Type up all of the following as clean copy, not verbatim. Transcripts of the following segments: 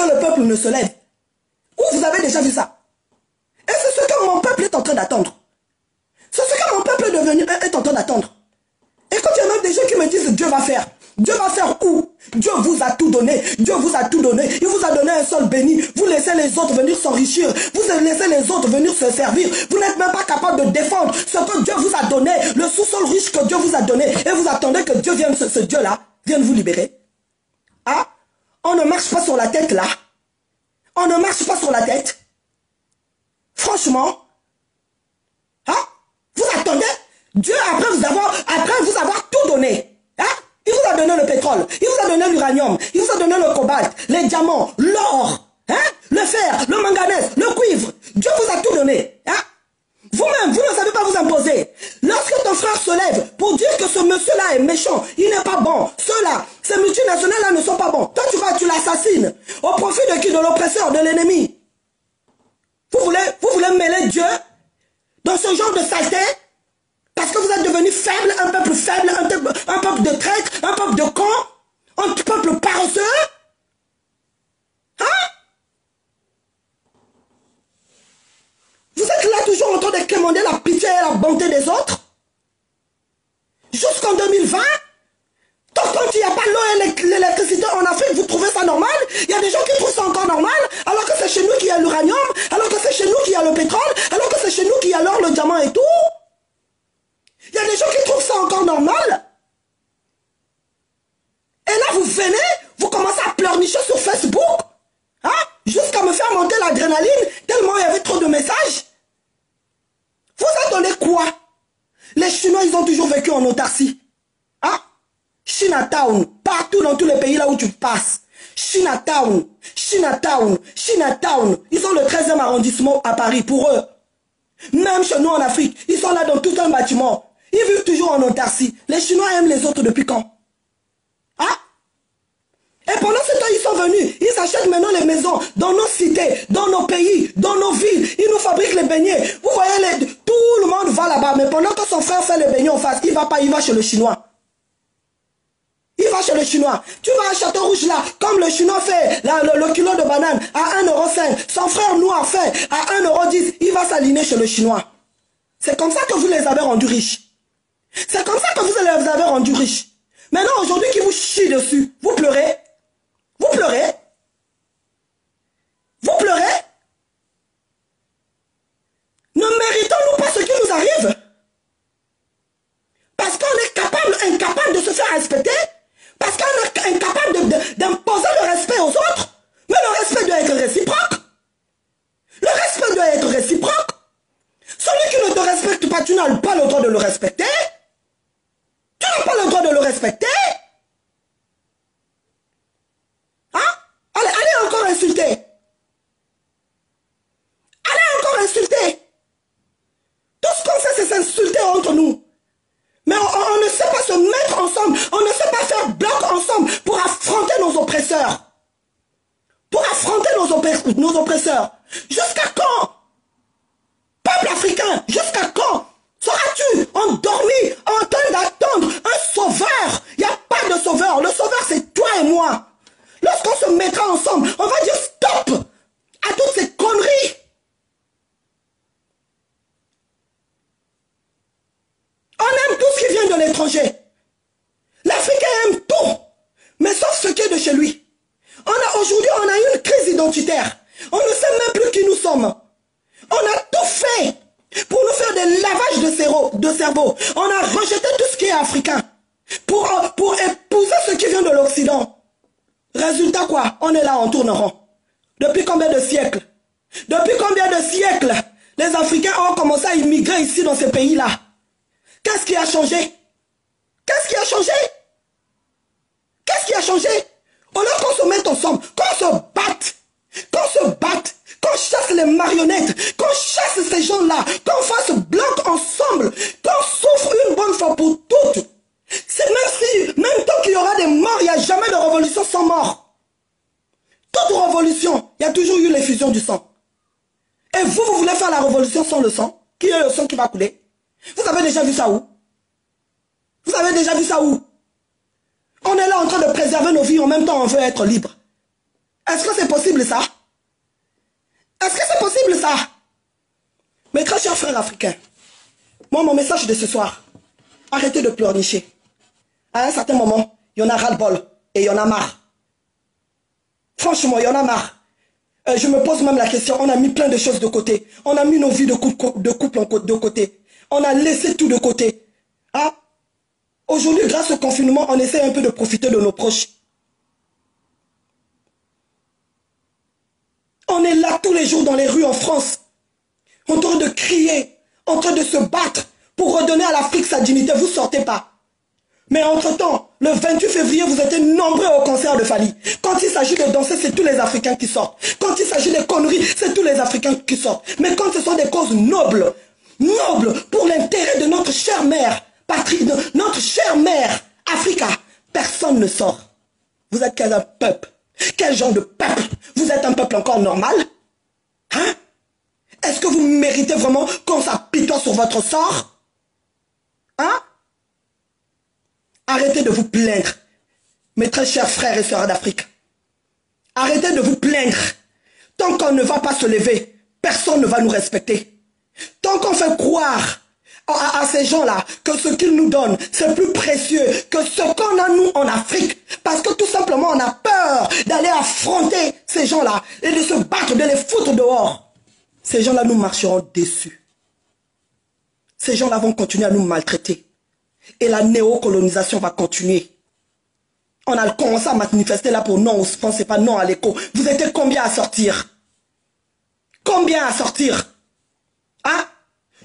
le peuple ne se lève. Où vous avez déjà vu ça? Et c'est ce que mon peuple est en train d'attendre. C'est ce que mon peuple est en train d'attendre. Et quand il y en a des gens qui me disent Dieu va faire. Dieu va faire où? Dieu vous a tout donné. Dieu vous a tout donné. Il vous a donné un sol béni. Vous laissez les autres venir s'enrichir. Vous laissez les autres venir se servir. Vous n'êtes même pas capable de défendre ce que Dieu vous a donné. Le sous-sol riche que Dieu vous a donné. Et vous attendez que Dieu vienne, ce Dieu-là, vienne vous libérer. Ah? On ne marche pas sur la tête là. On ne marche pas sur la tête. Franchement. Hein? Vous attendez Dieu après vous avoir tout donné. Hein? Il vous a donné le pétrole, il vous a donné l'uranium, il vous a donné le cobalt, les diamants, l'or, hein? Le fer, le manganèse, le cuivre. Dieu vous a tout donné. Hein? Vous-même, vous ne savez pas vous imposer. Lorsque ton frère se lève pour dire que ce monsieur-là est méchant, il n'est pas bon, ceux-là, ces multinationales-là ne sont pas bons. Toi, tu l'assassines. Au profit de qui? De l'oppresseur, de l'ennemi. Vous voulez mêler Dieu dans ce genre de saleté? Parce que vous êtes devenu faible, un peuple de traîtres, un peuple de cons, un peuple paresseux. Hein? Vous êtes là toujours en train de quémander la pitié et la bonté des autres. Jusqu'en 2020, tant qu'il n'y a pas l'eau et l'électricité en Afrique, vous trouvez ça normal? Il y a des gens qui trouvent ça encore normal, alors que c'est chez nous qu'il y a l'uranium, alors que c'est chez nous qu'il y a le pétrole, alors que c'est chez nous qu'il y a l'or, le diamant et tout. Il y a des gens qui trouvent ça encore normal. Et là, vous venez, vous commencez à pleurnicher sur Facebook. Hein? Jusqu'à me faire monter l'adrénaline, tellement il y avait trop de messages. Vous attendez quoi? Les Chinois, ils ont toujours vécu en autarcie. Hein? Chinatown, partout dans tous les pays là où tu passes. Chinatown, Chinatown, Chinatown. Ils ont le 13e arrondissement à Paris pour eux. Même chez nous en Afrique, ils sont là dans tout un bâtiment. Ils vivent toujours en autarcie. Les Chinois aiment les autres depuis quand? Hein? Et pendant ce temps, ils sont venus. Ils achètent maintenant les maisons dans nos cités, dans nos pays, dans nos villes. Ils nous fabriquent les beignets. Vous voyez, tout le monde va là-bas. Mais pendant que son frère fait les beignets en face, il va pas, il va chez le Chinois. Il va chez le Chinois. Tu vas à Château-Rouge là, comme le Chinois fait le kilo de banane à 1,5 €. Son frère noir fait à 1,10 €. Il va s'aligner chez le Chinois. C'est comme ça que vous les avez rendus riches. C'est comme ça que vous les avez rendus riches. Maintenant, aujourd'hui, qui vous chie dessus, vous pleurez. Vous pleurez. Vous pleurez. Ne méritons-nous pas ce qui nous arrive? Parce qu'on est incapable de se faire respecter. Parce qu'on est incapable d'imposer le respect aux autres. Mais le respect doit être réciproque. Le respect doit être réciproque. Celui qui ne te respecte pas, tu n'as pas le droit de le respecter. Tu n'as pas le droit de le respecter. Hein? Allez encore insulter. Allez encore insulter. Tout ce qu'on fait, c'est s'insulter entre nous. Mais on ne sait pas se mettre ensemble. On ne sait pas faire bloc ensemble pour affronter nos oppresseurs. Pour affronter nos oppresseurs. Jusqu'à quand? Peuple africain, jusqu'à quand seras-tu endormi en train d'attendre un sauveur? Il n'y a pas de sauveur. Le sauveur, c'est toi et moi. Lorsqu'on se mettra ensemble, on va dire stop à toutes ces conneries. On aime tout ce qui vient de l'étranger. L'Africain aime tout, mais sauf ce qui est de chez lui. Aujourd'hui, on a une crise identitaire. On ne sait même plus qui nous sommes. On a tout fait pour nous faire des lavages de cerveau. On a rejeté tout ce qui est africain pour épouser ce qui vient de l'Occident. Résultat quoi? On est là, on tourne rond. Depuis combien de siècles? Depuis combien de siècles les Africains ont commencé à immigrer ici dans ces pays-là? Qu'est-ce qui a changé? Qu'est-ce qui a changé? Qu'est-ce qui a changé? Au lieu qu'on se mette ensemble, qu'on se batte, qu'on chasse les marionnettes, qu'on chasse ces gens-là, qu'on fasse bloc ensemble, qu'on souffre une bonne fois pour toutes. C'est même tant qu'il y aura des morts, il n'y a jamais de révolution sans mort. Toute révolution, il y a toujours eu l'effusion du sang. Et vous voulez faire la révolution sans le sang? Qui est le sang qui va couler? Vous avez déjà vu ça où? Vous avez déjà vu ça où? On est là en train de préserver nos vies, en même temps on veut être libre. Est-ce que c'est possible? possible ça? Est-ce que c'est possible ça? Mes très chers frères africains, moi mon message de ce soir, arrêtez de pleurnicher. À un certain moment, il y en a ras-le-bol et il y en a marre. Franchement, il y en a marre. Je me pose même la question, on a mis plein de choses de côté. On a mis nos vies de couple de côté. On a laissé tout de côté. Hein? Aujourd'hui, grâce au confinement, on essaie un peu de profiter de nos proches. On est là tous les jours dans les rues en France, en train de crier, en train de se battre pour redonner à l'Afrique sa dignité. Vous ne sortez pas. Mais entre-temps, le 28 février, vous étiez nombreux au concert de Fally. Quand il s'agit de danser, c'est tous les Africains qui sortent. Quand il s'agit des conneries, c'est tous les Africains qui sortent. Mais quand ce sont des causes nobles, pour l'intérêt de notre chère mère, patrie, notre chère mère, Africa, personne ne sort. Vous êtes quel peuple? Quel genre de peuple? Vous êtes un peuple encore normal? Hein? Est-ce que vous méritez vraiment qu'on s'apitoie sur votre sort? Hein? Arrêtez de vous plaindre, mes très chers frères et sœurs d'Afrique. Arrêtez de vous plaindre. Tant qu'on ne va pas se lever, personne ne va nous respecter. Tant qu'on fait croire à ces gens-là que ce qu'ils nous donnent, c'est plus précieux que ce qu'on a nous en Afrique. Parce que tout simplement, on a peur d'aller affronter ces gens-là et de se battre, de les foutre dehors. Ces gens-là nous marcheront déçus. Ces gens-là vont continuer à nous maltraiter. Et la néocolonisation va continuer. On a commencé à manifester là pour non, on ne pensait pas non à l'écho. Vous étiez combien à sortir? Combien à sortir? Hein?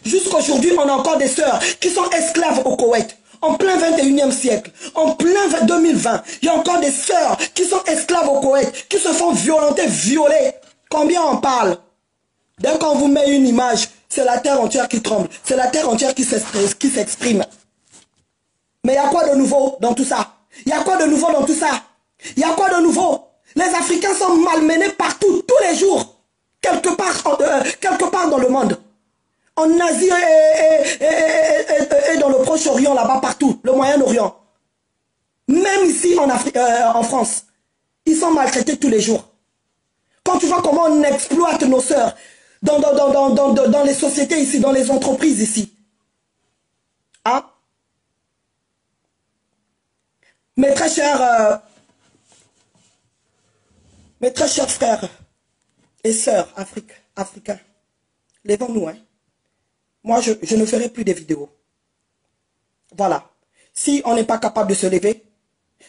Jusqu'aujourd'hui, on a encore des sœurs qui sont esclaves au Koweït. En plein 21e siècle, en plein 2020, il y a encore des sœurs qui sont esclaves au Koweït, qui se font violenter, violer. Combien on parle? Dès qu'on vous met une image, c'est la terre entière qui tremble. C'est la terre entière qui s'exprime. Mais il y a quoi de nouveau dans tout ça? Il y a quoi de nouveau dans tout ça? Il y a quoi de nouveau? Les Africains sont malmenés partout, tous les jours. Quelque part dans le monde. En Asie et dans le Proche-Orient, là-bas, partout. Le Moyen-Orient. Même ici, en France. Ils sont maltraités tous les jours. Quand tu vois comment on exploite nos sœurs dans les sociétés ici, dans les entreprises ici. Hein? Mes très chers frères et sœurs africains, lèvons-nous. Hein. Moi, je ne ferai plus de vidéos. Voilà. Si on n'est pas capable de se lever,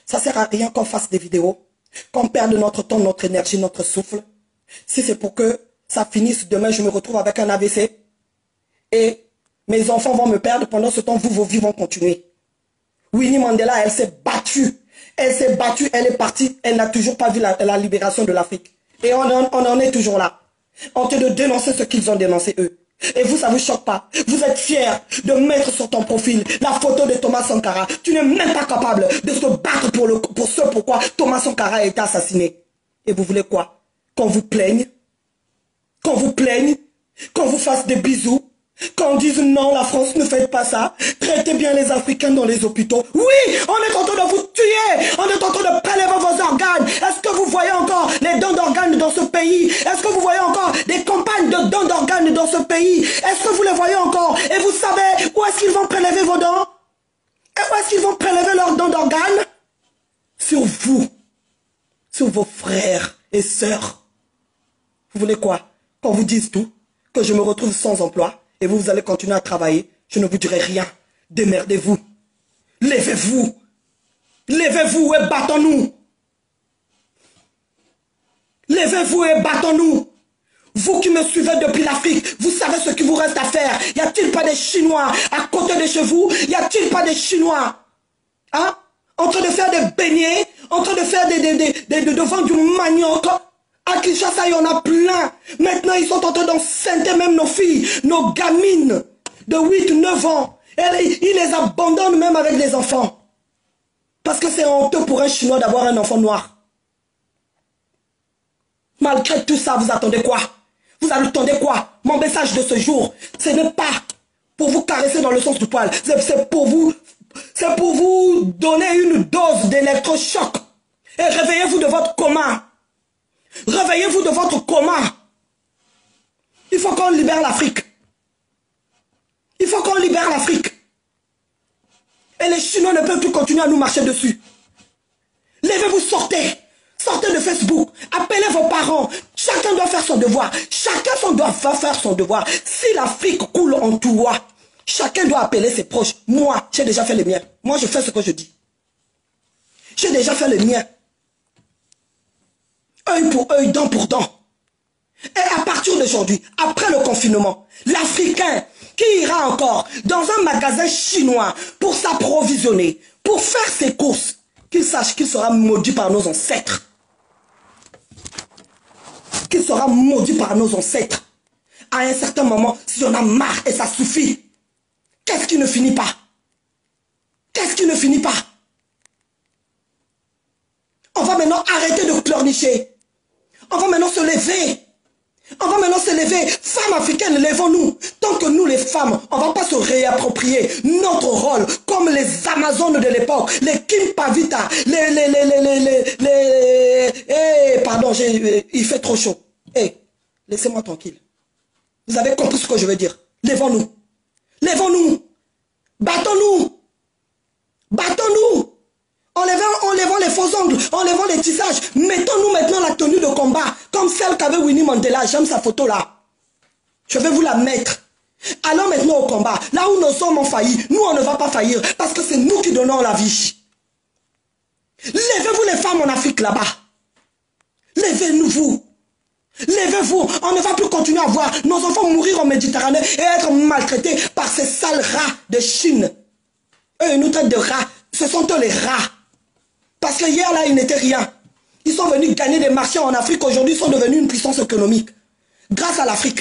ça ne sert à rien qu'on fasse des vidéos, qu'on perde notre temps, notre énergie, notre souffle. Si c'est pour que ça finisse, demain je me retrouve avec un AVC et mes enfants vont me perdre, pendant ce temps, vos vies vont continuer. Winnie Mandela, elle s'est battue. Elle s'est battue, elle est partie. Elle n'a toujours pas vu la libération de l'Afrique. Et on en est toujours là. En train de dénoncer ce qu'ils ont dénoncé eux. Et vous, ça ne vous choque pas. Vous êtes fiers de mettre sur ton profil la photo de Thomas Sankara. Tu n'es même pas capable de se battre pour ce pourquoi Thomas Sankara a été assassiné. Et vous voulez quoi? Qu'on vous plaigne? Qu'on vous plaigne? Qu'on vous fasse des bisous? Quand on dise non, la France ne fait pas ça, traitez bien les Africains dans les hôpitaux. Oui, on est en train de vous tuer, on est en train de prélever vos organes. Est-ce que vous voyez encore les dons d'organes dans ce pays? Est-ce que vous voyez encore des campagnes de dons d'organes dans ce pays? Est-ce que vous les voyez encore? Et vous savez où est-ce qu'ils vont prélever vos dons? Et où est-ce qu'ils vont prélever leurs dons d'organes? Sur vous, sur vos frères et sœurs. Vous voulez quoi? Qu'on vous dise tout? Que je me retrouve sans emploi? Et vous allez continuer à travailler, je ne vous dirai rien. Démerdez-vous. Levez-vous. Levez-vous et battons-nous. Levez-vous et battons-nous. Vous qui me suivez depuis l'Afrique, vous savez ce qu'il vous reste à faire. Y a-t-il pas des Chinois à côté de chez vous? Y a-t-il pas des Chinois hein? En train de faire des beignets, en train de faire de vendre du manioc. À Kinshasa, il y en a plein. Maintenant, ils sont en train d'enceinter même nos filles, nos gamines de 8-9 ans. Et ils les abandonnent même avec les enfants. Parce que c'est honteux pour un Chinois d'avoir un enfant noir. Malgré tout ça, vous attendez quoi? Vous attendez quoi? Mon message de ce jour, ce n'est pas pour vous caresser dans le sens du poil. C'est pour vous donner une dose d'électrochoc. Et réveillez-vous de votre coma. Réveillez-vous de votre coma. Il faut qu'on libère l'Afrique. Il faut qu'on libère l'Afrique. Et les Chinois ne peuvent plus continuer à nous marcher dessus. Levez-vous, sortez. Sortez de Facebook. Appelez vos parents. Chacun doit faire son devoir. Chacun doit faire son devoir. Si l'Afrique coule en toi, chacun doit appeler ses proches. Moi, j'ai déjà fait le mien. Moi, je fais ce que je dis. J'ai déjà fait le mien. Œil pour œil, dent pour dent. Et à partir d'aujourd'hui, après le confinement, l'Africain qui ira encore dans un magasin chinois pour s'approvisionner, pour faire ses courses, qu'il sache qu'il sera maudit par nos ancêtres. Qu'il sera maudit par nos ancêtres. À un certain moment, si on a marre et ça suffit, qu'est-ce qui ne finit pas? Qu'est-ce qui ne finit pas? On va maintenant arrêter de pleurnicher. On va maintenant se lever. On va maintenant se lever. Femmes africaines, levons-nous. Tant que nous, les femmes, on ne va pas se réapproprier notre rôle comme les Amazones de l'époque, les Kim Pavita, pardon, il fait trop chaud. Laissez-moi tranquille. Vous avez compris ce que je veux dire. Levons-nous. Levons-nous. Battons-nous. Battons-nous. Enlevons les faux ongles, enlevons les tissages. Mettons-nous maintenant la tenue de combat, comme celle qu'avait Winnie Mandela. J'aime sa photo là. Je vais vous la mettre. Allons maintenant au combat. Là où nos hommes ont failli, nous on ne va pas faillir, parce que c'est nous qui donnons la vie. Levez-vous les femmes en Afrique là-bas. Levez-vous. Levez-vous. On ne va plus continuer à voir nos enfants mourir en Méditerranée et être maltraités par ces sales rats de Chine. Eux, ils nous traitent de rats. Ce sont eux les rats. Parce que hier, là, ils n'étaient rien. Ils sont venus gagner des marchés en Afrique. Aujourd'hui, ils sont devenus une puissance économique. Grâce à l'Afrique.